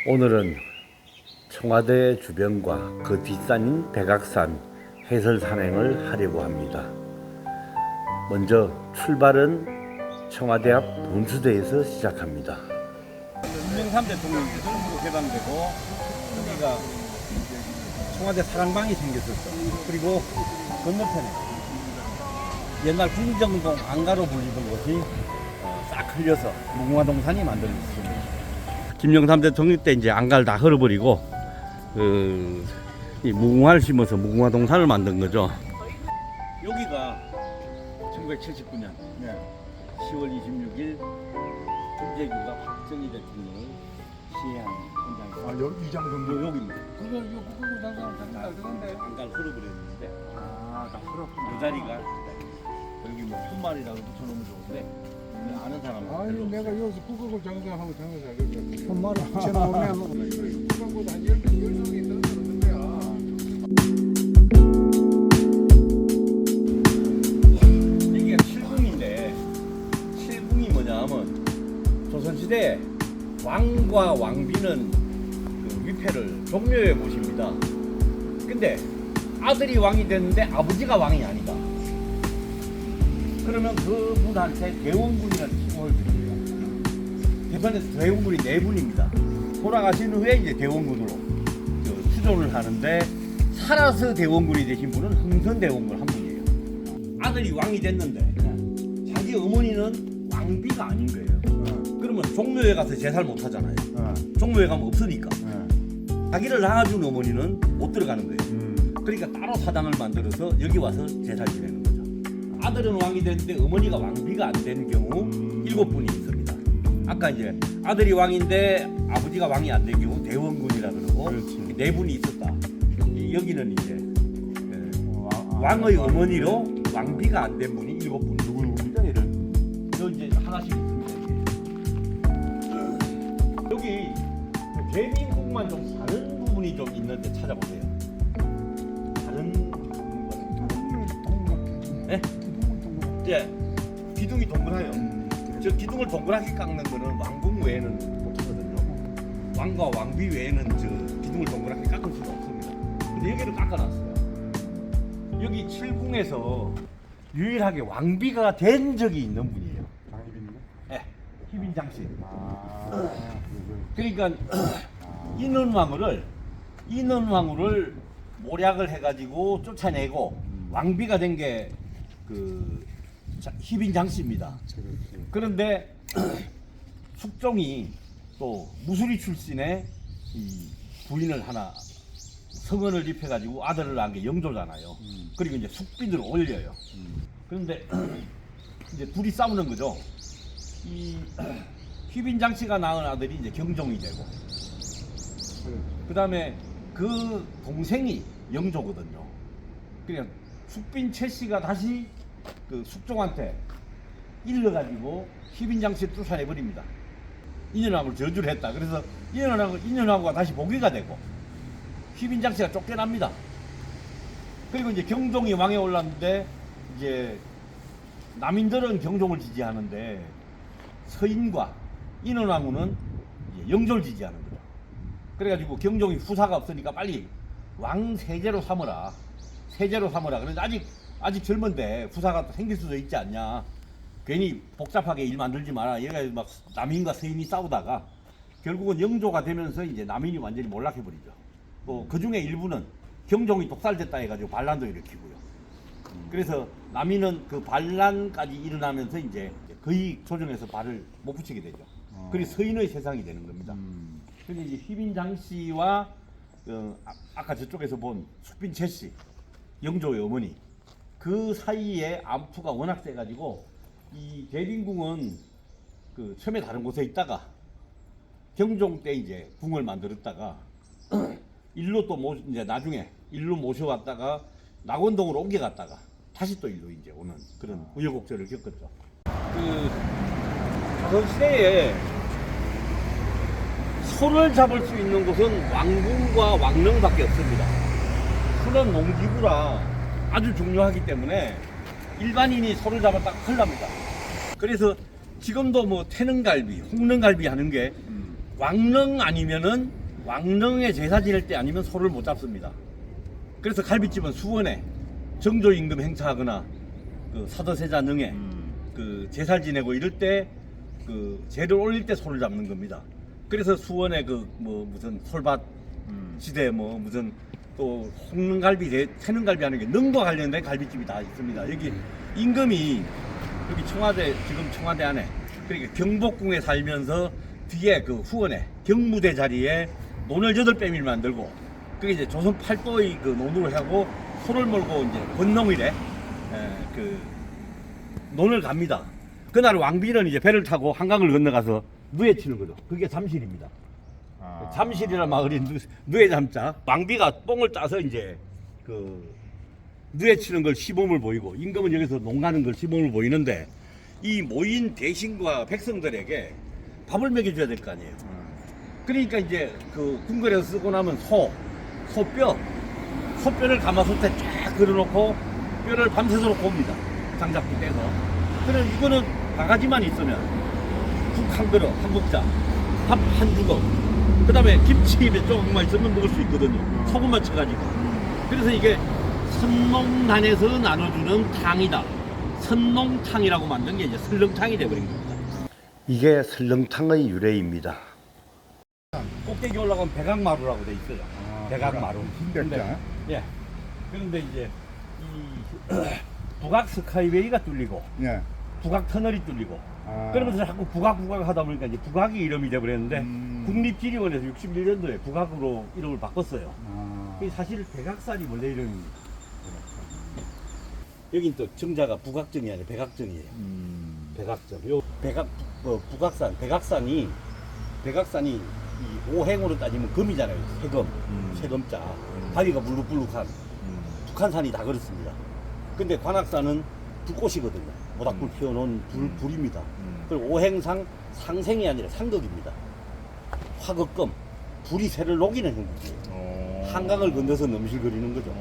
오늘은 청와대 주변과 그 뒷산인 백악산 해설 산행을 하려고 합니다. 먼저 출발은 청와대 앞 분수대에서 시작합니다. 김영삼 대통령이 처음으로 개방되고 여기가 청와대 사랑방이 생겼었어. 그리고 건너편에 옛날 궁정동 안가로 불리던 곳이 싹 흘려서 무궁화동산이 만들어졌습니다. 김영삼 대통령 때 이제 안가를 다 헐어버리고 이 무궁화를 심어서 무궁화동산을 만든 거죠. 여기가 1979년 10월 26일 김재규가 박정희 대통령을 시해한 현장입니다. 아, 여기 이장 정도. 여기입니다. 그거 안가를 헐어버렸는데 다 풀었구나. 그 자리가 여기 뭐 푯말이라고 붙여놓으면 좋은데 아는 사람은 아니, 별로 내가 없어요. 여기서 국악을 장사하고 장사하겠다. 정말아. 제가 국악보다 한 10명이 넘는 거야. 이게 칠궁인데 칠궁이 뭐냐 하면 조선시대에 왕과 왕비는 그 위패를 종묘에 모십니다. 근데 아들이 왕이 됐는데 아버지가 왕이 아니다. 그러면 그분한테 대원군이라는 칭호를 드립니다. 대선에서 대원군이 4분입니다. 돌아가신 후에 이제 대원군으로 추존을 하는데 살아서 대원군이 되신 분은 흥선 대원군 한 분이에요. 아들이 왕이 됐는데 자기 어머니는 왕비가 아닌 거예요. 그러면 종묘에 가서 제사를 못 하잖아요. 종묘에 가면 없으니까. 자기를 낳아준 어머니는 못 들어가는 거예요. 그러니까 따로 사당을 만들어서 여기 와서 제사를 지내는 거죠. 아들은 왕이 됐는데 어머니가 왕비가 안 되는 경우 7분이 있습니다. 아까 이제 아들이 왕인데 아버지가 왕이 안 된 경우 대원군이라 그러고 4분이 있었다. 여기는 이제 왕의 어머니로 왕비가 안 된 분이 7분. 누구입니까? 얘를 여기 이제 하나씩 있습니다. 여기 대민국만 좀 다른 부분이 좀 있는데 찾아보세요. 다른 부분. 네? 예, 기둥이 동그라요. 저 기둥을 동그랗게 깎는 거는 왕궁 외에는 못하거든요. 왕과 왕비 외에는 저 기둥을 동그랗게 깎을 수가 없습니다. 근데 여기를 깎아놨어요. 여기 칠궁에서 유일하게 왕비가 된 적이 있는 분이에요. 장입인가? 예, 희빈장씨. 그러니까 인원왕후를 모략을 해가지고 쫓아내고 왕비가 된 게 그 희빈장씨입니다. 그런데 숙종이 또 무술이 출신의 이 부인을 하나 성언을 입혀가지고 아들을 낳은 게 영조잖아요. 그리고 이제 숙빈으로 올려요. 그런데 이제 둘이 싸우는 거죠. 이 희빈장씨가 낳은 아들이 이제 경종이 되고, 그 다음에 그 동생이 영조거든요. 그러니까 숙빈 최씨가 다시 그 숙종한테 일러가지고 희빈장씨를 쫓아내버립니다. 인연왕후를 저주를 했다. 그래서 인연왕후가 다시 복위가 되고 희빈장씨가 쫓겨납니다. 그리고 이제 경종이 왕에 올랐는데 이제 남인들은 경종을 지지하는데 서인과 인원왕후는 영조를 지지하는 거죠. 그래가지고 경종이 후사가 없으니까 빨리 왕 세제로 삼으라. 그런데 아직 젊은데 후사가 생길 수도 있지 않냐. 괜히 복잡하게 일 만들지 마라. 얘가 막 남인과 서인이 싸우다가 결국은 영조가 되면서 이제 남인이 완전히 몰락해버리죠. 또 그 중에 일부는 경종이 독살됐다 해가지고 반란도 일으키고요. 그래서 남인은 그 반란까지 일어나면서 이제 거의 조정에서 발을 못 붙이게 되죠. 그리고 서인의 세상이 되는 겁니다. 그런데 이제 희빈장씨와 아까 저쪽에서 본 숙빈 최씨, 영조의 어머니, 그 사이에 암투가 워낙 세가지고 이 대빈궁은 그 처음에 다른 곳에 있다가 경종 때 이제 궁을 만들었다가 일로 또 이제 나중에 일로 모셔왔다가 낙원동으로 옮겨갔다가 다시 또 일로 이제 오는 그런 우여곡절을 겪었죠. 그 시대에 소를 잡을 수 있는 곳은 왕궁과 왕릉밖에 없습니다. 소는 농기구라 아주 중요하기 때문에 일반인이 소를 잡았다가 큰일 납니다. 그래서 지금도 뭐 태능갈비, 홍능갈비 하는 게 왕릉 아니면은 왕릉에 제사 지낼 때 아니면 소를 못 잡습니다. 그래서 갈빗집은 수원에 정조 임금 행사하거나 그 사도세자 능에 그 제사 지내고 이럴 때 그 제를 올릴 때 소를 잡는 겁니다. 그래서 수원에 그 뭐 무슨 솔밭 시대 뭐 무슨 또 홍능갈비, 태능갈비 하는 게 능과 관련된 갈비집이 다 있습니다. 여기 임금이 여기 청와대 지금 청와대 안에 그러니까 경복궁에 살면서 뒤에 그 후원에 경무대 자리에 논을 8배미를 만들고 그게 이제 조선 팔도의 그 논으로 하고 소를 몰고 이제 건농일에 그 논을 갑니다. 그날 왕비는 이제 배를 타고 한강을 건너가서 누에 치는 거죠. 그게 잠실입니다. 잠실이라는 마을이 누에 잠자. 왕비가 뽕을 따서 이제 그 누에 치는 걸 시범을 보이고 임금은 여기서 농 가는 걸 시범을 보이는데 이 모인 대신과 백성들에게 밥을 먹여줘야 될 거 아니에요. 그러니까 이제 그 궁궐에서 쓰고 나면 소뼈를 가마솥에 쫙 걸어놓고 뼈를 밤새도록 굽니다. 장작불 떼서. 그래 이거는 바가지만 있으면 국 한 그릇, 한 국자, 밥 한 주걱, 그 다음에 김치 입에 조금만 있으면 먹을 수 있거든요. 소금만 쳐가지고. 그래서 이게 선농단에서 나눠주는 탕이다. 선농탕이라고 만든 게 이제 설렁탕이 돼버린 겁니다. 이게 설렁탕의 유래입니다. 꼭대기 올라가면 백악마루라고 돼 있어요. 백악마루. 흰백자. 예. 그런데 이제 이 북악 스카이웨이가 뚫리고 예. 북악 터널이 뚫리고 그러면서 자꾸 북악 하다 보니까 이제 북악이 이름이 돼버렸는데 국립지리원에서 61년도에 북악으로 이름을 바꿨어요. 그게 사실 백악산이 원래 이름입니다. 여긴 또 정자가 북악정이 아니라 백악정이에요. 백악정. 요 백악산이 이 오행으로 따지면 금이잖아요. 세금자. 바위가 물룩불룩한 북한산이 다 그렇습니다. 근데 관악산은 불꽃이거든요. 모닥불 피워놓은 불입니다. 그리고 오행상 상생이 아니라 상극입니다. 화극금, 불이 새를 녹이는 형국이에요. 한강을 건너서 넘실거리는 거죠.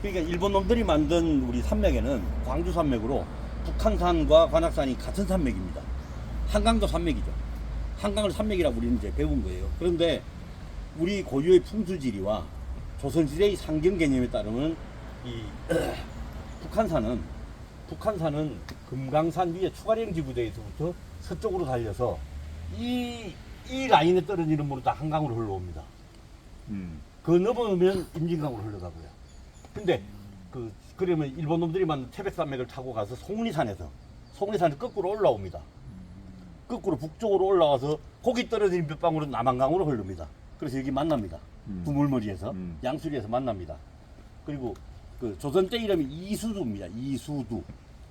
그러니까 일본 놈들이 만든 우리 산맥에는 광주 산맥으로 북한산과 관악산이 같은 산맥입니다. 한강도 산맥이죠. 한강을 산맥이라고 우리는 이제 배운 거예요. 그런데 우리 고유의 풍수지리와 조선시대의 상경 개념에 따르면 이 북한산은 금강산 위에 추가령 지구대에서부터 서쪽으로 달려서 이 라인에 떨어지는 물은 다 한강으로 흘러옵니다. 그 넘어오면 임진강으로 흘러가고요. 근데 그러면 일본 놈들이 만든 태백산맥을 타고 가서 송리산에서 거꾸로 올라옵니다. 거꾸로 북쪽으로 올라와서 거기 떨어진 몇 방울은 남한강으로 흐릅니다. 그래서 여기 만납니다. 두물머리에서 양수리에서 만납니다. 그리고 그 조선 때 이름이 이수두입니다. 이수두,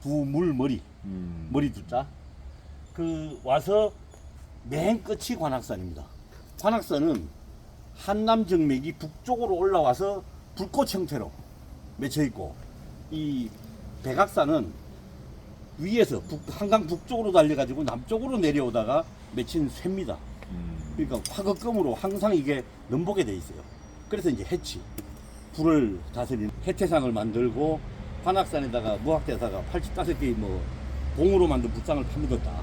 두물머리, 머리 두자. 그 와서 맨 끝이 관악산입니다. 관악산은 한남 정맥이 북쪽으로 올라와서 불꽃 형태로 맺혀 있고 이 백악산은 위에서 한강 북쪽으로 달려가지고 남쪽으로 내려오다가 맺힌 쇠입니다. 그러니까 화극금으로 항상 이게 넘보게 돼 있어요. 그래서 이제 해치, 불을 다스리는 해태상을 만들고 관악산에다가 무학대사가 85개의 뭐 봉으로 만든 불상을 파묻었다.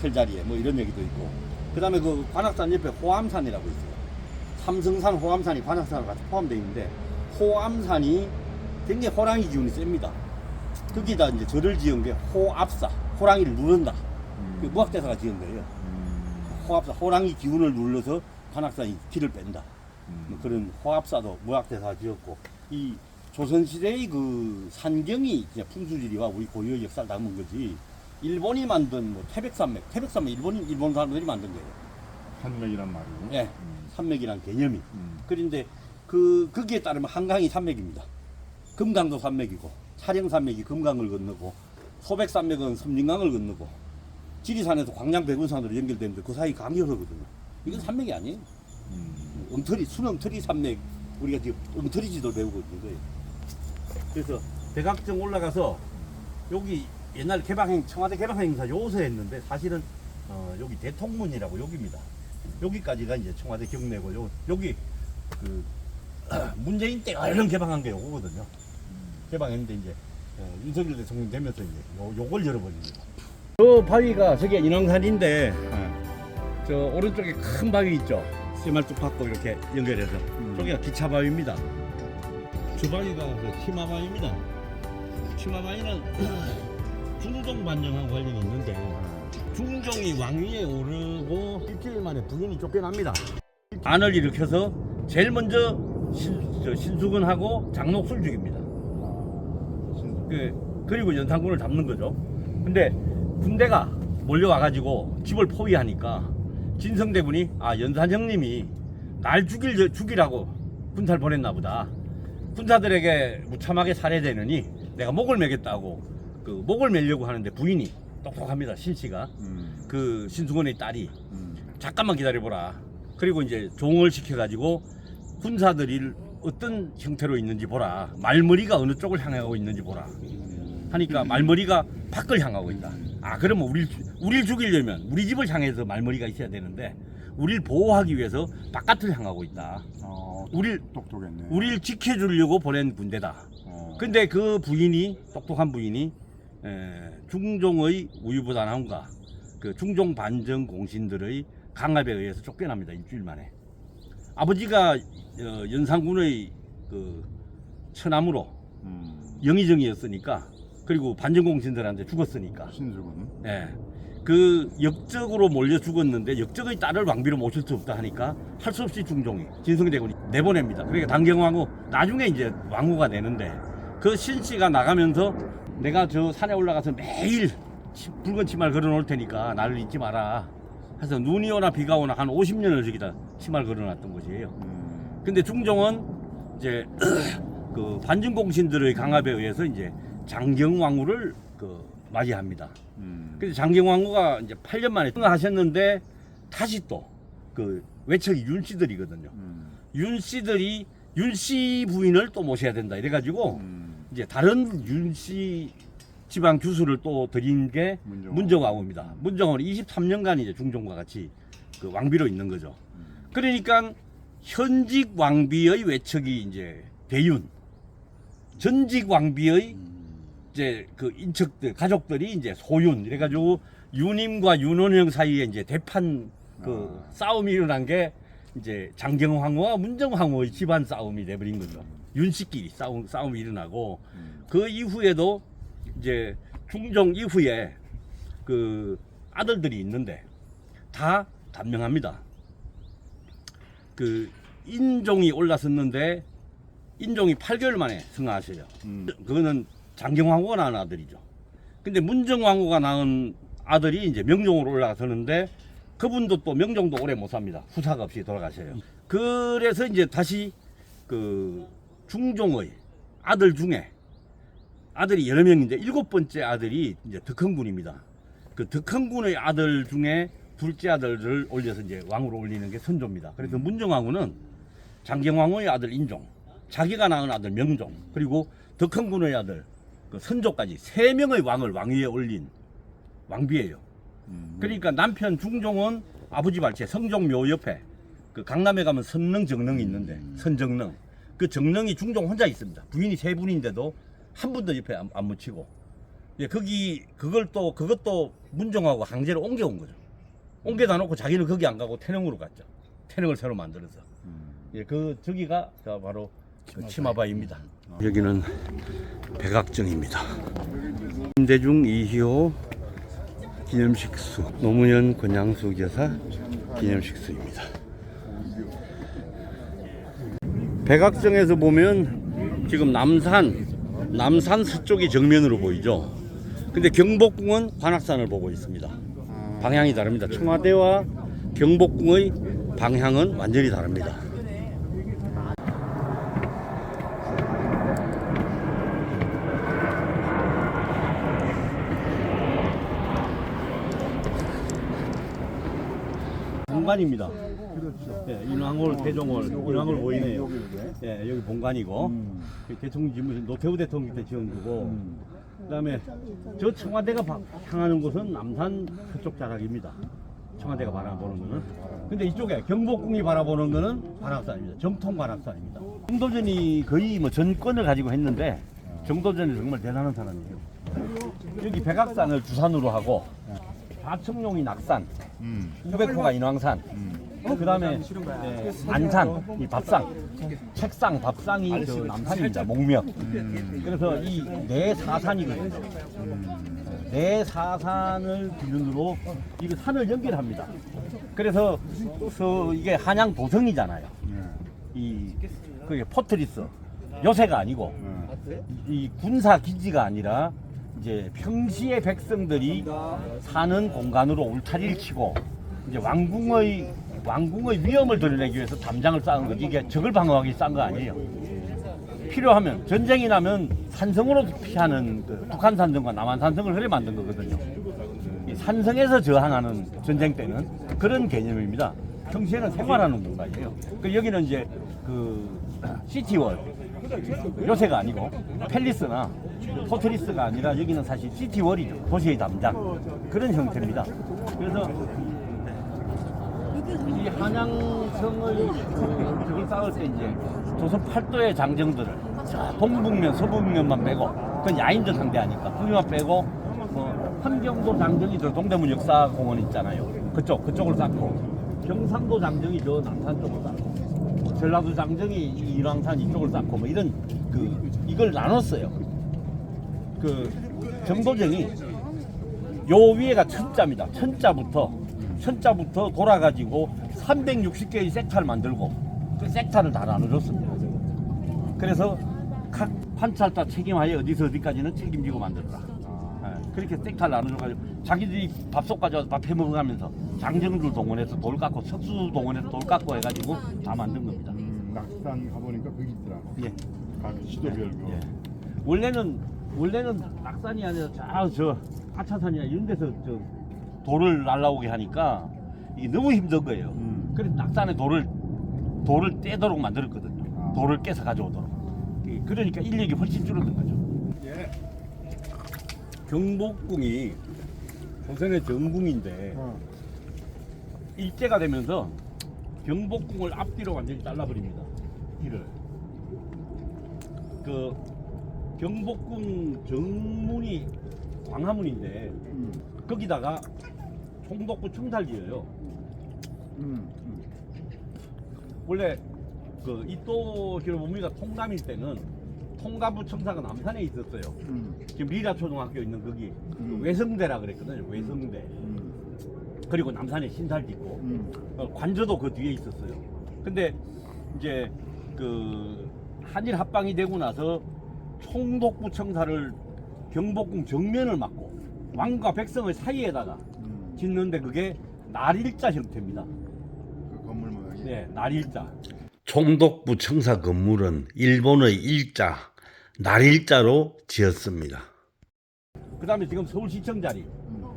설자리에 뭐 이런 얘기도 있고. 그 다음에 그 관악산 옆에 호암산이라고 있어요. 삼성산, 호암산이 관악산과 같이 포함되어 있는데 호암산이 굉장히 호랑이 기운이 셉니다. 거기다 이제 절을 지은 게 호압사, 호랑이를 누른다. 그 무학대사가 지은 거예요. 호압사, 호랑이 기운을 눌러서 관악산이 기를 뺀다. 뭐 그런 호압사도 무학대사가 지었고 이 조선시대의 그 산경이 그냥 풍수지리와 우리 고유의 역사를 담은 거지. 일본이 만든 뭐 태백산맥 일본 사람들이 만든 거예요. 산맥이란 말이고. 예, 산맥이란 개념이. 그런데 거기에 따르면 한강이 산맥입니다. 금강도 산맥이고, 차령산맥이 금강을 건너고, 소백산맥은 섬진강을 건너고, 지리산에서 광양 백운산으로 연결되는데 그 사이 강이 흐르거든요. 이건 산맥이 아니에요. 순엉터리 산맥, 우리가 지금 엉터리 지도 배우고 있는 거예요. 그래서 백악정 올라가서 여기 옛날 청와대 개방 행사 요새 했는데 사실은 여기 대통문이라고 여기입니다. 여기까지가 이제 청와대 경내고 여기 그 문재인 때 얼른 개방한 게 요거거든요. 개방했는데 이제 윤석열 대통령 되면서 이제 요걸 열어버립니다. 저 바위가 저게 인왕산인데 저 오른쪽에 큰 바위 있죠. 쇠말뚝 받고 이렇게 연결해서 저기가 기차 바위입니다. 주바위가 그 치마바위입니다. 치마바위는 중종 반정하고 관련이 있는데 중종이 왕위에 오르고 일주일 만에 부인이 쫓겨납니다. 안을 일으켜서 제일 먼저 신수근하고 장록술 죽입니다. 그리고 연산군을 잡는 거죠. 근데 군대가 몰려와가지고 집을 포위하니까 진성대군이 연산 형님이 날 죽이라고 군사를 보냈나 보다. 군사들에게 무참하게 살해되느니 내가 목을 매겠다고 그 목을 매려고 하는데 부인이 똑똑합니다. 신씨가 그 신수건의 딸이 잠깐만 기다려보라. 그리고 이제 종을 시켜가지고 군사들이 어떤 형태로 있는지 보라. 말머리가 어느 쪽을 향하고 있는지 보라. 하니까 말머리가 밖을 향하고 있다. 그러면 우리를 죽이려면 우리 집을 향해서 말머리가 있어야 되는데 우리를 보호하기 위해서 바깥을 향하고 있다. 똑똑했네. 우리를 지켜주려고 보낸 군대다. 근데 그 부인이 똑똑한 부인이 중종의 우유부단함과 그 중종 반정 공신들의 강압에 의해서 쫓겨납니다. 일주일 만에. 아버지가 연산군의 그 처남으로 영의정이었으니까 그리고 반정공신들한테 죽었으니까. 신수군. 그 역적으로 몰려 죽었는데 역적의 딸을 왕비로 모실 수 없다 하니까 할 수 없이 중종이 진성대군이 내보냅니다. 그러니까 당경왕후 나중에 이제 왕후가 되는데 그 신씨가 나가면서 내가 저 산에 올라가서 매일 붉은 치마를 걸어놓을 테니까 나를 잊지 마라. 해서 눈이 오나 비가 오나 한 50년을 저기다 치마를 걸어놨던 것이에요. 근데 중종은 이제 그 반정공신들의 강압에 의해서 이제 장경왕후를 맞이합니다. 그래서 장경왕후가 이제 8년 만에 하셨는데 다시 또 그 외척이 윤씨들이거든요. 윤씨들이 윤씨 부인을 또 모셔야 된다 이래가지고 이제 다른 윤씨 지방 주수를 또 드린 게 문정왕후입니다. 문정왕후는 23년간 이제 중종과 같이 그 왕비로 있는 거죠. 그러니까 현직 왕비의 외척이 이제 대윤, 전직 왕비의 이제 그 인척들 가족들이 이제 소윤 이래가지고 윤임과 윤원영 사이에 이제 대판 그 싸움이 일어난 게 이제 장경왕후와 문정왕후의 집안 싸움이 돼버린 거죠. 윤씨끼리 싸움이 일어나고 그 이후에도 이제 중종 이후에 그 아들들이 있는데 다 단명합니다. 그 인종이 올라섰는데 인종이 8개월 만에 승하하셔요. 그거는 장경왕후가 낳은 아들이죠. 근데 문정왕후가 낳은 아들이 이제 명종으로 올라서는데 그분도 또 명종도 오래 못 삽니다. 후사가 없이 돌아가셔요. 그래서 이제 다시 그 중종의 아들 중에 아들이 여러 명인데 7번째 아들이 이제 덕흥군입니다. 그 덕흥군의 아들 중에 둘째 아들을 올려서 이제 왕으로 올리는 게 선조입니다. 그래서 문정왕후는 장경왕후의 아들 인종, 자기가 낳은 아들 명종, 그리고 덕흥군의 아들 그 선조까지 3명의 왕을 왕위에 올린 왕비예요. 그러니까 남편 중종은 아버지 발제 성종묘 옆에 그 강남에 가면 선릉 정릉이 있는데 선정릉 그 정릉이 중종 혼자 있습니다. 부인이 3분인데도 한 분도 옆에 안 묻히고 그것도 문정하고 강제로 옮겨온 거죠. 옮겨다 놓고 자기는 거기 안 가고 태릉으로 갔죠. 태릉을 새로 만들어서 저기가 바로 치마바위입니다. 여기는 백악정입니다. 김대중 이희호 기념식수, 노무현 권양숙 여사 기념식수입니다. 백악정에서 보면 지금 남산 서쪽이 정면으로 보이죠. 근데 경복궁은 관악산을 보고 있습니다. 방향이 다릅니다. 청와대와 경복궁의 방향은 완전히 다릅니다. 본관입니다. 그렇죠. 인왕홀, 대종홀, 인왕홀 보이네요. 여기 본관이고 대통령 집무실 노태우 대통령 때 지은 거고 그다음에 저 청와대가 향하는 곳은 남산 서쪽 자락입니다. 청와대가 바라보는 거는. 근데 이쪽에 경복궁이 바라보는 거는 관악산입니다. 정통 관악산입니다. 정도전이 거의 뭐 전권을 가지고 했는데 정도전이 정말 대단한 사람이에요. 여기 백악산을 주산으로 하고 좌청룡이 낙산, 우백호가 인왕산, 그다음에 안산, 이 밥상, 책상, 밥상이 저 남산입니다. 목명. 그래서 이 네 사산이거든요. 네 사산을 기준으로 이 산을 연결합니다. 그래서 이게 한양 도성이잖아요. 이 그게 포트리스 요새가 아니고 이 군사 기지가 아니라 이제 평시의 백성들이 사는 공간으로 울타리를 치고 이제 왕궁의 위험을 드러내기 위해서 담장을 쌓은 거지 이게 적을 방어하기 쌓은 거 아니에요. 필요하면 전쟁이 나면 산성으로 피하는 그 북한 산성과 남한 산성을 그래 만든 거거든요. 이 산성에서 저항하는 전쟁 때는 그런 개념입니다. 평시에는 생활하는 공간이에요. 그 여기는 이제 그 시티월 요새가 아니고 팰리스나 포트리스가 아니라 여기는 사실 시티월이죠. 도시의 담장 그런 형태입니다. 그래서 이 한양성을 저걸 쌓을 때 이제 조선 팔도의 장정들을 자, 동북면, 서북면만 빼고 그건 야인전 상대하니까 거기만 빼고 함경도 장정이 저 동대문 역사공원 있잖아요. 그쪽을 쌓고 경상도 장정이 저 남산 쪽을 쌓고 전라도 장정이 인왕산 이쪽을 쌓고 뭐 이런 이걸 나눴어요. 그 정도정이 요 위에가 천자입니다. 천자부터 돌아가지고 360개의 섹타를 만들고 그 섹타를 다 나눠줬습니다. 그래서 각 판찰자 책임하에 어디서 어디까지는 책임지고 만들어라. 그렇게 섹타를 나눠줘가지고 자기들이 밥솥 가져와서 밥 해먹으면서 장정들 동원해서 돌 깎고 석수 동원해서 돌 깎고 해가지고 다 만든 겁니다. 낙산 가보니까 거기 있더라고. 예. 각 시도별로. 예. 원래는 낙산이 아니라 저 하차산이나 이런 데서 저 돌을 날라오게 하니까 이게 너무 힘든 거예요. 그래서 낙산에 돌을 떼도록 만들었거든요. 돌을 깨서 가져오도록. 그러니까 인력이 훨씬 줄어든 거죠. 예. 경복궁이 조선의 정궁인데 일제가 되면서 경복궁을 앞뒤로 완전히 잘라버립니다. 길을. 그 경복궁 정문이 광화문인데 거기다가 총독부 청살지어요. 원래 그 이또 히로부미가 통감일 때는 통감부 청사가 남산에 있었어요. 지금 리라 초등학교 있는 거기 그 외성대라 그랬거든요. 외성대. 그리고 남산에 신살도 있고 관저도 그 뒤에 있었어요. 근데 이제 그 한일 합방이 되고 나서 총독부 청사를 경복궁 정면을 막고 왕과 백성의 사이에다가 짓는데 그게 날일자 형태입니다. 그 건물 모양이. 네, 날일자. 총독부 청사 건물은 일본의 일자, 날일자로 지었습니다. 그 다음에 지금 서울시청 자리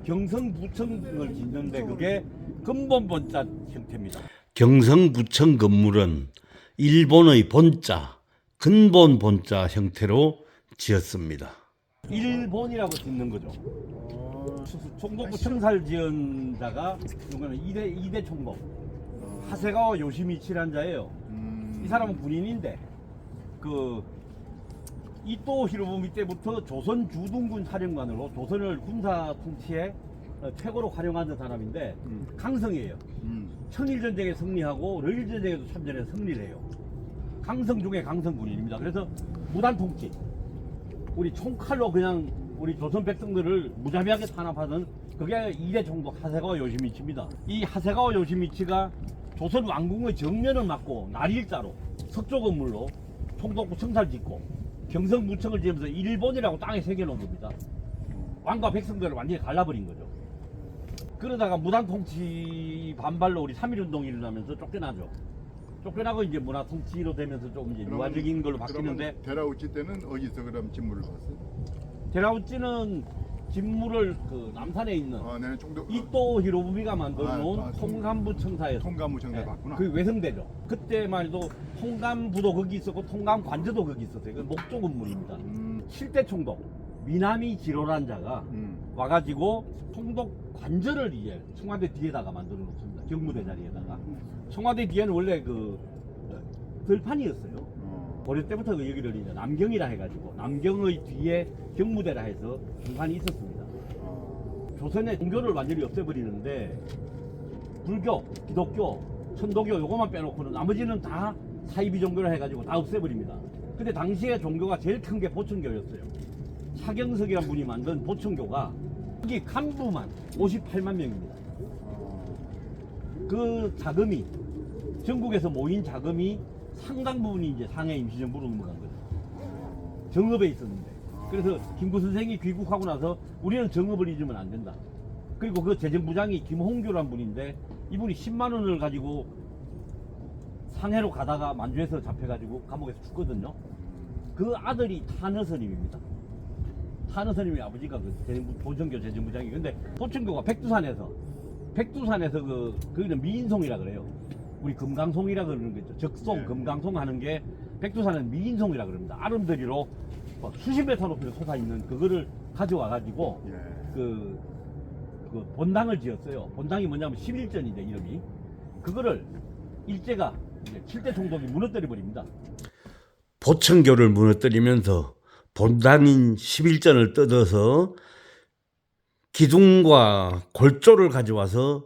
경성부청을 짓는데 그게 근본본자 형태입니다. 경성부청 건물은 일본의 본자, 근본 본자 형태로 지었습니다. 일본이라고 짓는 거죠. 총독부 청사를 지은 자가 누구는 2대 총독 하세가와 요시미치라는 자예요. 이 사람은 군인인데 그 이또 히로부미 때부터 조선 주둔군 사령관으로 조선을 군사 통치에 최고로 활용하는 사람인데 강성이에요. 청일전쟁에 승리하고 러일전쟁에도 참전해서 승리를 해요. 강성 중에 강성 군인입니다. 그래서 무단 통치, 우리 총칼로 그냥 우리 조선 백성들을 무자비하게 탄압하던 그게 2대 총독 하세가와 요시미치입니다. 이 하세가와 요시미치가 조선 왕궁의 정면을 막고 날일자로 석조 건물로 총독부 청사를 짓고 경성부청을 지으면서 일본이라고 땅에 새겨놓은 겁니다. 왕과 백성들을 완전히 갈라버린 거죠. 그러다가 무단 통치 반발로 우리 3.1운동이 일어나면서 쫓겨나죠. 쫓겨나고 이제 문화 통치로 되면서 좀 이제 유화적인 걸로 바뀌는데 데라우치 때는 어디서 그럼 진물을 봤어요? 데라우찌는 진물을 그 남산에 있는 내가 총독 이또 히로부미가 만들어 놓은 통감부 청사에서 통감부 청사에 봤구나. 그 외성대죠. 그때만 해도 통감부도 거기 있었고 통감관저도 거기 있었어요. 그 목조 건물입니다. 7대 총독 미나미 지로란 자가 와가지고 총독 관저를 이제 청와대 뒤에다가 만들어 놓습니다. 경무대 자리에다가. 청와대 뒤에는 원래 그 들판이었어요. 고려 때부터 그 여기를 이제 남경이라 해가지고 남경의 뒤에 경무대라 해서 들판이 있었습니다. 조선의 종교를 완전히 없애버리는데 불교, 기독교, 천도교 요것만 빼놓고는 나머지는 다 사이비 종교를 해가지고 다 없애버립니다. 근데 당시에 종교가 제일 큰 게 보천교였어요. 차경석이란 분이 만든 보천교가 여기 간부만 58만 명입니다. 그 자금이 전국에서 모인 자금이 상당 부분이 이제 상해 임시정부로 넘어간 거죠. 정읍에 있었는데. 그래서 김구 선생이 귀국하고 나서 우리는 정읍을 잊으면 안 된다. 그리고 그 재정부장이 김홍규란 분인데 이분이 10만 원을 가지고 상해로 가다가 만주에서 잡혀가지고 감옥에서 죽거든요. 그 아들이 탄허스님입니다. 탄허스님이 아버지가 그 보천교 재정부장이. 근데 보천교가 백두산에서 거기는 미인송이라 그래요. 우리 금강송이라 그러는 거죠. 적송, 금강송 하는 게 백두산은 미인송이라 그럽니다. 아름드리로 수십 메터 높이로 솟아 있는 그거를 가져와 가지고 그 본당을 지었어요. 본당이 뭐냐면 11전인데 이름이. 그거를 일제가 이제 7대 총독이 무너뜨려 버립니다. 보천교를 무너뜨리면서 본당인 11전을 뜯어서 기둥과 골조를 가져와서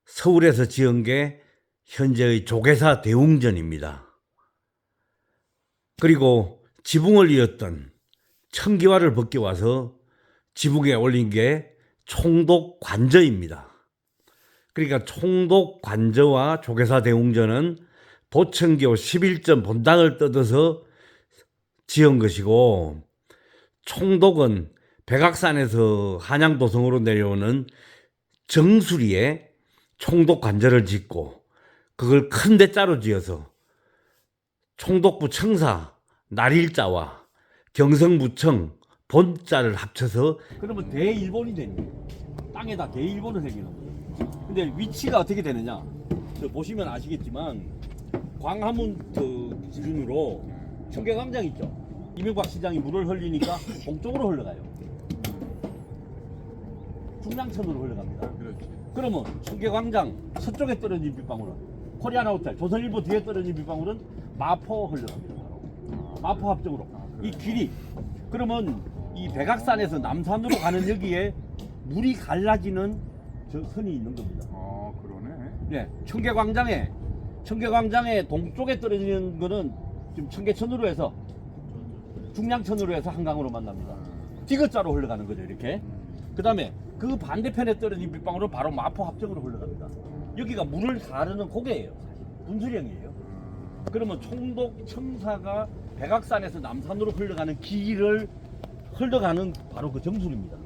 서울에서 지은 게 현재의 조계사 대웅전입니다. 그리고 지붕을 이었던 청기화를 벗겨와서 지붕에 올린 게 총독관저입니다. 그러니까 총독관저와 조계사 대웅전은 보천교 11전 본당을 뜯어서 지은 것이고, 총독은 백악산에서 한양도성으로 내려오는 정수리에 총독관저를 짓고 그걸 큰 대자로 지어서 총독부 청사 날일자와 경성부청 본자를 합쳐서 그러면 대일본이 되는 거예요. 땅에다 대일본을 새기는 거예요. 근데 위치가 어떻게 되느냐? 보시면 아시겠지만 광화문 그 기준으로 청계광장 있죠. 이명박 시장이 물을 흘리니까 동쪽으로 흘러가요. 중랑천으로 흘러갑니다. 그러면 청계광장 서쪽에 떨어진 빗방울은 코리아나호텔, 조선일보 뒤에 떨어진 빗방울은 마포 흘러갑니다. 마포 합정으로. 이 길이 그러면 이 백악산에서 남산으로 가는 여기에 물이 갈라지는 저 선이 있는 겁니다. 아, 그러네. 네, 청계광장에 동쪽에 떨어지는 거는 지금 청계천으로 해서 중량천으로 해서 한강으로 만납니다. 디귿자로 흘러가는 거죠, 이렇게. 그 다음에 그 반대편에 떨어진 빗방울은 바로 마포 합정으로 흘러갑니다. 여기가 물을 가르는 고개예요, 사실. 분수령이에요. 그러면 총독 청사가 백악산에서 남산으로 흘러가는 길을 흘러가는 바로 그 정수리입니다.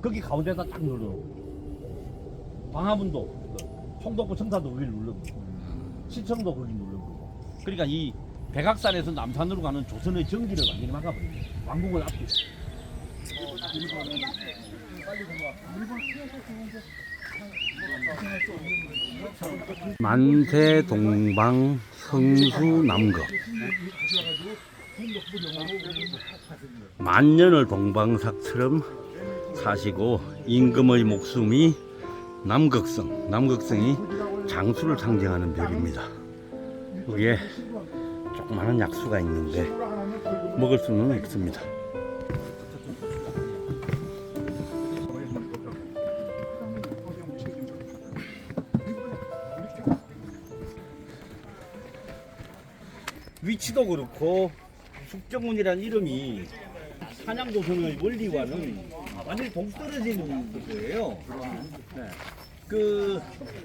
거기 가운데다 딱 눌러놓고 광화문도 총독부 청사도 거기를 눌러놓고 시청도 거기 눌러놓고. 그러니까 이 백악산에서 남산으로 가는 조선의 전기를 완전히 막아버립니다. 왕국을 앞뒤로. 만세 동방 성수 남극, 만년을 동방삭처럼 사시고 임금의 목숨이 남극성이 장수를 상징하는 별입니다. 여기에 조그마한 약수가 있는데 먹을 수는 없습니다. 위치도 그렇고 숙정문이라는 이름이 한양도성의 원리와는 완전히 동떨어지는 거예요. 네. 그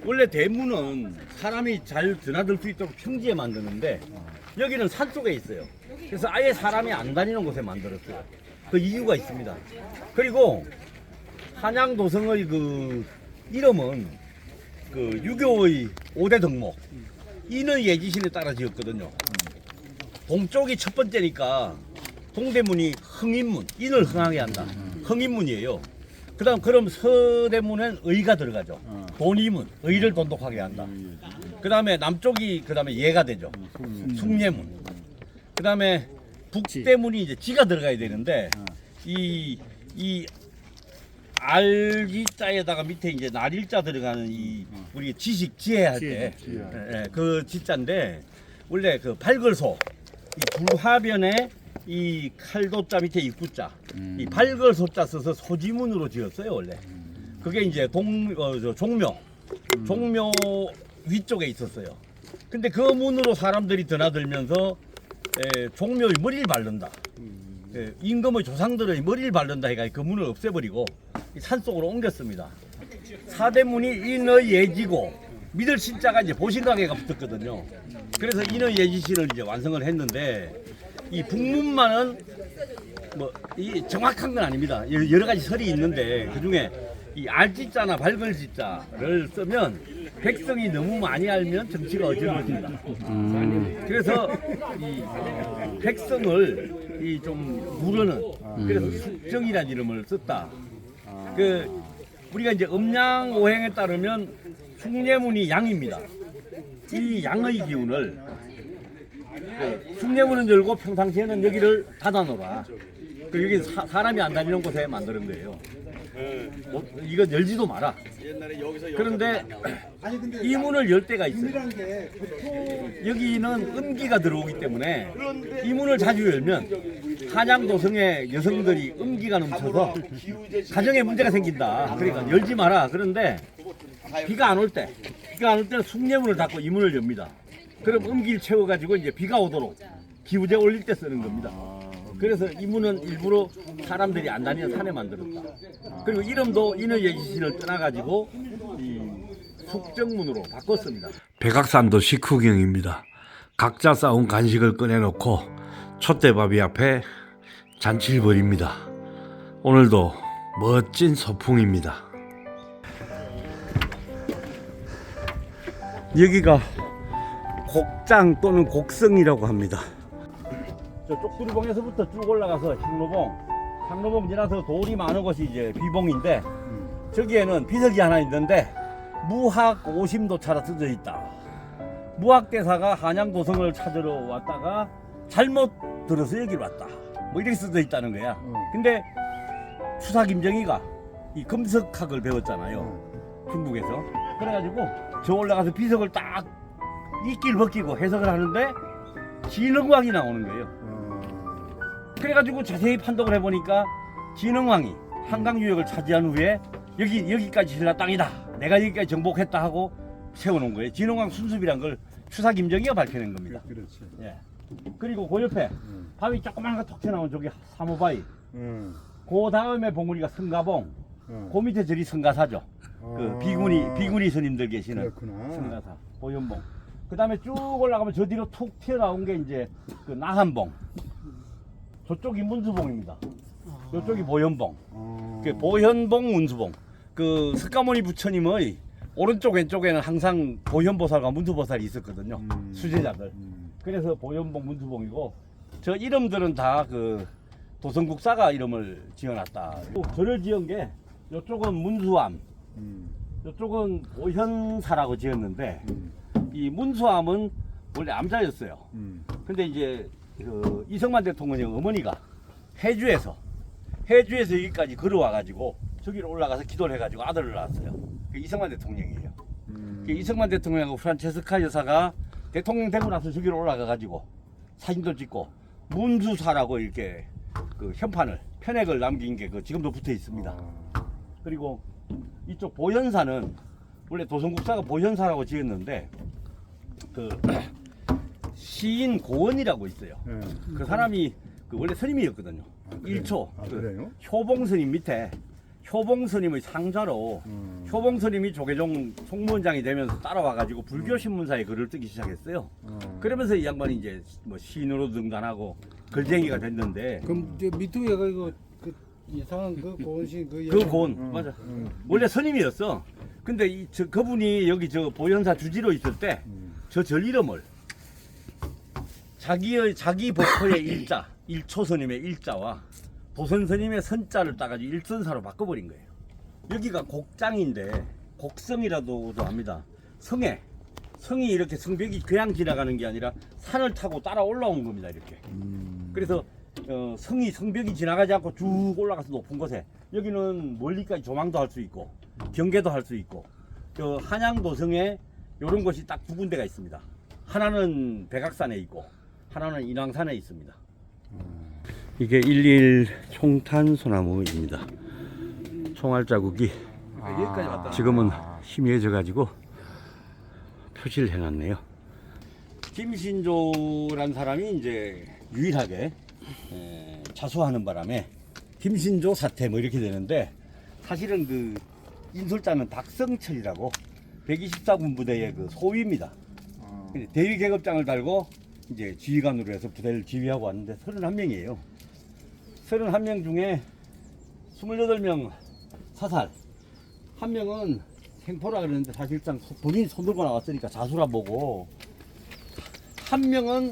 원래 대문은 사람이 잘 드나들 수 있도록 평지에 만드는데 여기는 산 속에 있어요. 그래서 아예 사람이 안 다니는 곳에 만들었어요. 그 이유가 있습니다. 그리고 한양도성의 그 이름은 그 유교의 5대 덕목 인의 예지신에 따라 지었거든요. 동쪽이 첫 번째니까 동대문이 흥인문, 인을 흥하게 한다. 흥인문이에요. 그다음 그럼 서대문엔 의가 들어가죠. 돈이문, 의를 돈독하게 한다. 그다음에 남쪽이 그다음에 예가 되죠. 숭례문. 그다음에 북대문이 이제 지가 들어가야 되는데 이 알지자에다가 밑에 이제 날일자 들어가는 이 우리 지식 지혜할 때 그 지자인데 원래 그 발걸소 이 불화변에 이 칼도자 밑에 입구자 이 발걸소자 써서 소지문으로 지었어요 원래. 그게 이제 종묘 위쪽에 있었어요. 근데 그 문으로 사람들이 드나들면서 종묘의 머리를 바른다. 임금의 조상들의 머리를 바른다 해가 그 문을 없애버리고 산속으로 옮겼습니다. 사대문이 인의예지고 믿을 신자가 이제 보신가게가 붙었거든요. 그래서 인의예지신을 이제 완성을 했는데 이 북문만은 뭐 이 정확한 건 아닙니다. 여러 가지 설이 있는데 그 중에 이 알지자나 발글지자를 쓰면 백성이 너무 많이 알면 정치가 어지러워진다. 그래서 이 백성을 이 좀 누르는 그래서 숙정이라는 이름을 썼다. 그 우리가 이제 음양오행에 따르면 숭례문이 양입니다. 이 양의 기운을 숭례문은 열고 평상시에는 여기를 닫아놓으라. 그 여기 사람이 안 다니는 곳에 만드는 거예요. 이거 열지도 마라. 그런데 이 문을 열 때가 있어요. 여기는 음기가 들어오기 때문에 이 문을 자주 열면 한양도성의 여성들이 음기가 넘쳐서 가정에 문제가 생긴다. 그러니까 열지 마라. 그런데 비가 안 올 때는 숭례문을 닫고 이 문을 엽니다. 그럼 음기를 채워가지고 이제 비가 오도록 기우제 올릴 때 쓰는 겁니다. 그래서 이 문은 일부러 사람들이 안 다니는 산에 만들었다. 그리고 이름도 인의예지신을 떠나가지고 이 숙정문으로 바꿨습니다. 백악산도 식후경입니다. 각자 싸온 간식을 꺼내놓고 촛대바위 앞에 잔치를 벌입니다. 오늘도 멋진 소풍입니다. 여기가 곡장 또는 곡성이라고 합니다. 저 쪽두리봉에서부터 쭉 올라가서 향로봉 지나서 돌이 많은 곳이 이제 비봉인데 저기에는 비석이 하나 있는데 무학 오심도차라 써져 있다. 무학대사가 한양도성을 찾으러 왔다가 잘못 들어서 여기를 왔다. 뭐 이렇게 써져 있다는 거야. 근데 추사 김정희가 이 금석학을 배웠잖아요. 중국에서. 그래가지고 저 올라가서 비석을 딱 이끼를 벗기고 해석을 하는데 진흥왕이 나오는 거예요. 그래가지고 자세히 판독을 해보니까 진흥왕이 한강 유역을 차지한 후에 여기까지 신라 땅이다. 내가 여기까지 정복했다 하고 세워놓은 거예요. 진흥왕 순습이란 걸 추사 김정희가 밝혀낸 겁니다. 그렇지. 예. 그리고 그 옆에 바위 조그만 거 톡 튀어나온 저기 사모바위. 그 다음에 봉우리가 성가봉. 그 밑에 저리 성가사죠. 그 비구니 스님들 계시는 그렇구나. 성가사 보현봉. 그 다음에 쭉 올라가면 저 뒤로 툭 튀어나온 게 이제 그 나한봉. 저쪽이 문수봉입니다. 이쪽이 보현봉. 그 보현봉, 문수봉. 그 석가모니 부처님의 오른쪽 왼쪽에는 항상 보현보살과 문수보살이 있었거든요. 수제자들. 그래서 보현봉, 문수봉이고 저 이름들은 다 그 도성국사가 이름을 지어놨다. 저를 지은 게 이쪽은 문수암, 이쪽은 보현사라고 지었는데 이 문수암은 원래 암자였어요. 근데 이제 그 이승만 대통령의 어머니가 해주에서 여기까지 걸어와가지고 저기로 올라가서 기도를 해가지고 아들을 낳았어요. 그 이승만 대통령이에요. 그 이승만 대통령하고 프란체스카 여사가 대통령 되고 나서 저기로 올라가가지고 사진도 찍고 문수사라고 이렇게 그 편액을 남긴 게 그 지금도 붙어 있습니다. 그리고 이쪽 보현사는 원래 도성국사가 보현사라고 지었는데 그 시인 고원이라고 있어요. 그 사람이 그 원래 스님이었거든요. 일초 그래요? 효봉스님 밑에 효봉스님의 상자로 효봉스님이 조계종 총무원장이 되면서 따라와가지고 불교 신문사에 글을 쓰기 시작했어요. 그러면서 이 양반이 이제 뭐 시인으로 등단하고 글쟁이가 됐는데 그럼 저 밑에가 이거 그 이상한 그 고원신 그 고원 맞아. 원래 스님이었어. 근데 그분이 여기 저 보현사 주지로 있을 때 저 절 이름을 자기 법호의 일자 일초스님의 일자와 도선스님의 선자를 따가지고 일선사로 바꿔버린 거예요. 여기가 곡장인데 곡성이라고도 합니다. 성이 이렇게 성벽이 그냥 지나가는 게 아니라 산을 타고 따라 올라온 겁니다. 이렇게. 그래서 성벽이 지나가지 않고 쭉 올라가서 높은 곳에 여기는 멀리까지 조망도 할 수 있고 경계도 할 수 있고 저 한양도성에 이런 곳이 딱 두 군데가 있습니다. 하나는 백악산에 있고 하나는 인왕산에 있습니다. 이게 11 총탄 소나무입니다. 총알 자국이 여기까지 왔다. 지금은 희미해져 가지고 표시를 해놨네요. 김신조란 사람이 이제 유일하게 자수하는 바람에 김신조 사태 뭐 이렇게 되는데, 사실은 그 인솔자는 박성철이라고 124군 부대의 그 소위입니다. 근데 대위 계급장을 달고 이제 지휘관으로 해서 부대를 지휘하고 왔는데 31명이에요. 31명 중에 28명 사살, 한 명은 생포라 그러는데 사실상 본인이 손 들고 나왔으니까 자수라 보고, 한 명은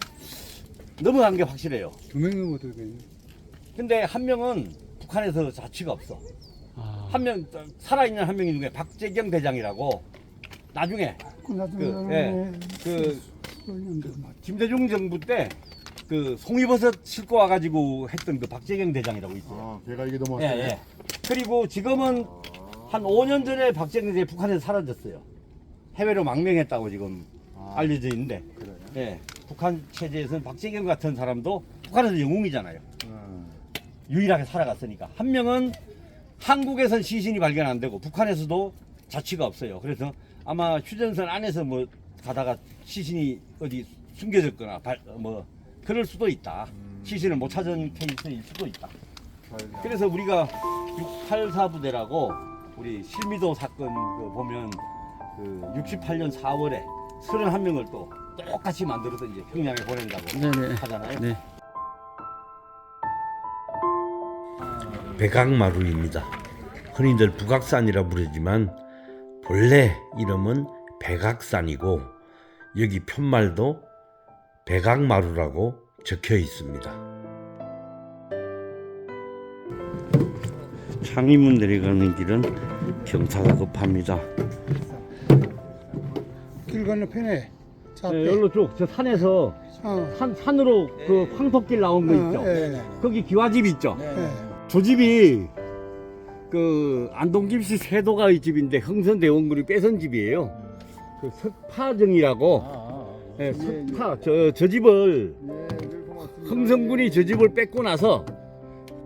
넘어간 게 확실해요. 2명은 어떻게 되니? 근데 한 명은 북한에서 자취가 없어. 한 명 살아있는 한 명 중에 박재경 대장이라고 나중에 그 김대중 정부 때 그 송이버섯 싣고 와가지고 했던 그 박재경 대장이라고 있어요. 배가 이게 넘어왔어. 예, 예. 그리고 지금은 한 5년 전에 박재경 대장이 북한에서 사라졌어요. 해외로 망명했다고 지금 알려져 있는데, 그래요? 예. 북한 체제에서는 박재경 같은 사람도 북한에서 영웅이잖아요. 유일하게 살아갔으니까. 한 명은 한국에선 시신이 발견 안 되고 북한에서도 자취가 없어요. 그래서 아마 휴전선 안에서 뭐 가다가 시신이 어디 숨겨졌거나 뭐 그럴 수도 있다. 시신을 못 찾은 케이스일 수도 있다. 그래서 우리가 684 부대라고 우리 실미도 사건 그 보면 그 68년 4월에 31명을 또 똑같이 만들어서 이제 평양에 보낸다고 네네. 하잖아요. 네. 백악마루입니다. 흔히들 북악산이라 부르지만 본래 이름은 백악산이고 여기 편말도 백악마루라고 적혀 있습니다. 창의문 내려가는 길은 경사가 급합니다. 길 건너편에 차 앞에. 네, 여기로 쭉 저 산에서 산으로 그 황토길 나온 거 있죠. 거기 기와집 있죠. 저 집이 그 안동김씨 세도가의 집인데 흥선대원군이 뺏은 집이에요. 그 석파정이라고. 네, 석파 저 집을 흥선군이 저 집을 뺏고 나서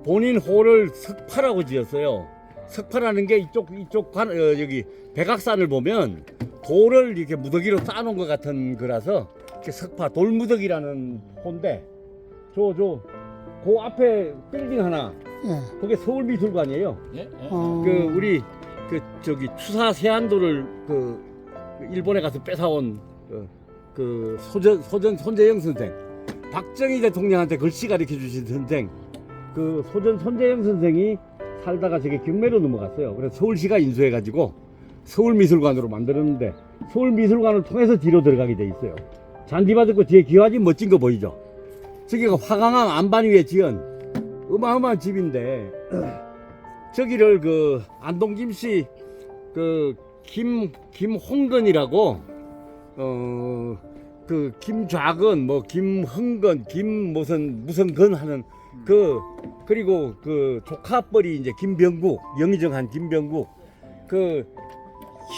본인 호를 석파라고 지었어요. 석파라는 게 이쪽 여기 백악산을 보면 돌을 이렇게 무더기로 쌓아놓은 것 같은 거라서 이렇게 석파 돌무더기라는 호인데, 그 앞에 빌딩 하나, 그게 서울미술관이에요. 그 우리 그 저기 추사 세안도를 그 일본에 가서 뺏어온 그 손재영 선생, 박정희 대통령한테 글씨 가르쳐 주신 선생, 그 손재영 선생이 살다가 저기 경매로 넘어갔어요. 그래서 서울시가 인수해가지고 서울미술관으로 만들었는데, 서울미술관을 통해서 뒤로 들어가게 돼 있어요. 잔디밭 있고 뒤에 기와집 멋진 거 보이죠? 저기가 화강암 안반 위에 지은 어마어마한 집인데, 저기를 그 안동김씨 그 김홍건이라고 그 김좌건 뭐 김흥건 김 무슨 건 하는 그리고 그 조카뻘이 이제 김병국, 영의정한 김병국, 그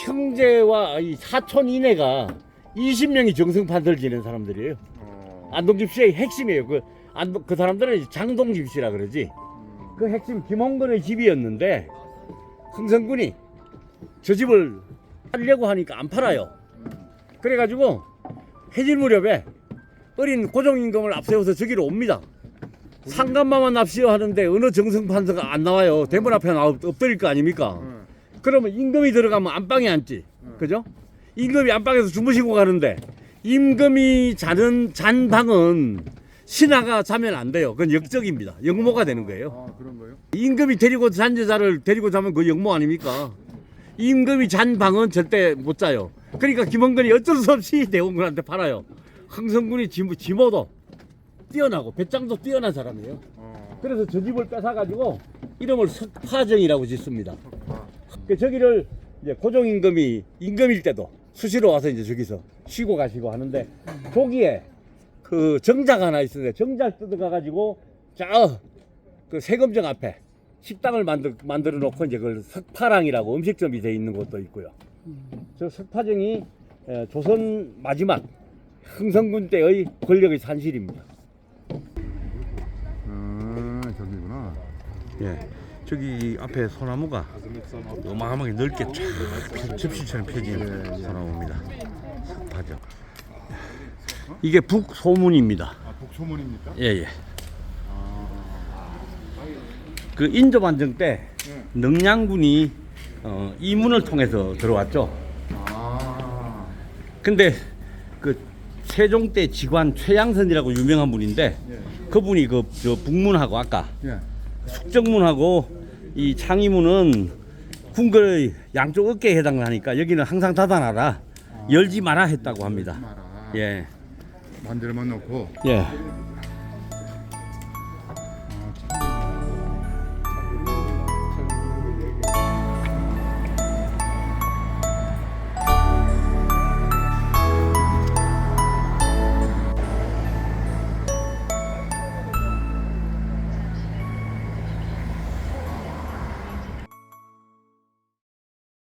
형제와 이 사촌 이내가 20명이 정승판서를 지낸 사람들이에요. 안동김씨의 핵심이에요. 그 사람들은 장동김씨라 그러지. 그 핵심 김홍건의 집이었는데 흥선군이 저 집을 팔려고 하니까 안 팔아요. 그래가지고 해질 무렵에 어린 고종임금을 앞세워서 저기로 옵니다. 상간마만 납시오 하는데 어느 정승판서가 안 나와요. 대문 앞에 엎드릴 거 아닙니까? 그러면 임금이 들어가면 안방에 앉지. 그죠? 임금이 안방에서 주무시고 가는데 임금이 자는 잔방은 신하가 자면 안 돼요. 그건 역적입니다. 역모가 되는 거예요. 그런 거요? 임금이 데리고 잔 여자를 데리고 자면 그 역모 아닙니까? 임금이 잔 방은 절대 못 자요. 그러니까 김홍건이 어쩔 수 없이 대원군한테 팔아요. 흥선군이 지모도 뛰어나고 배짱도 뛰어난 사람이에요. 그래서 저 집을 뺏어가지고 이름을 석파정이라고 짓습니다. 저기를 이제 고종임금이 임금일 때도 수시로 와서 이제 저기서 쉬고 가시고 하는데, 거기에 그 정작 하나 있었는데 정작 뜯어가가지고 그 세금정 앞에 식당을 만들어 놓고 이제 그걸 석파랑이라고 음식점이 돼 있는 곳도 있고요. 저 석파정이 조선 마지막 흥선군 때의 권력의 산실입니다. 저기구나. 예, 저기 앞에 소나무가 어마어마하게 넓게 쫙 접시처럼 펴진 소나무입니다. 습하죠. 이게 북소문입니다. 아, 북소문입니까? 예예. 그 인조반정 때 능량군이 이 문을 통해서 들어왔죠. 아, 근데 그 세종 때 직관 최양선이라고 유명한 분인데 그분이 그 저 북문하고 아까 예. 숙정문하고 이 창의문은 궁궐의 양쪽 어깨에 해당하니까 여기는 항상 닫아놔라, 열지 마라 했다고 합니다. 마라. 예. 반대로만 놓고. 예.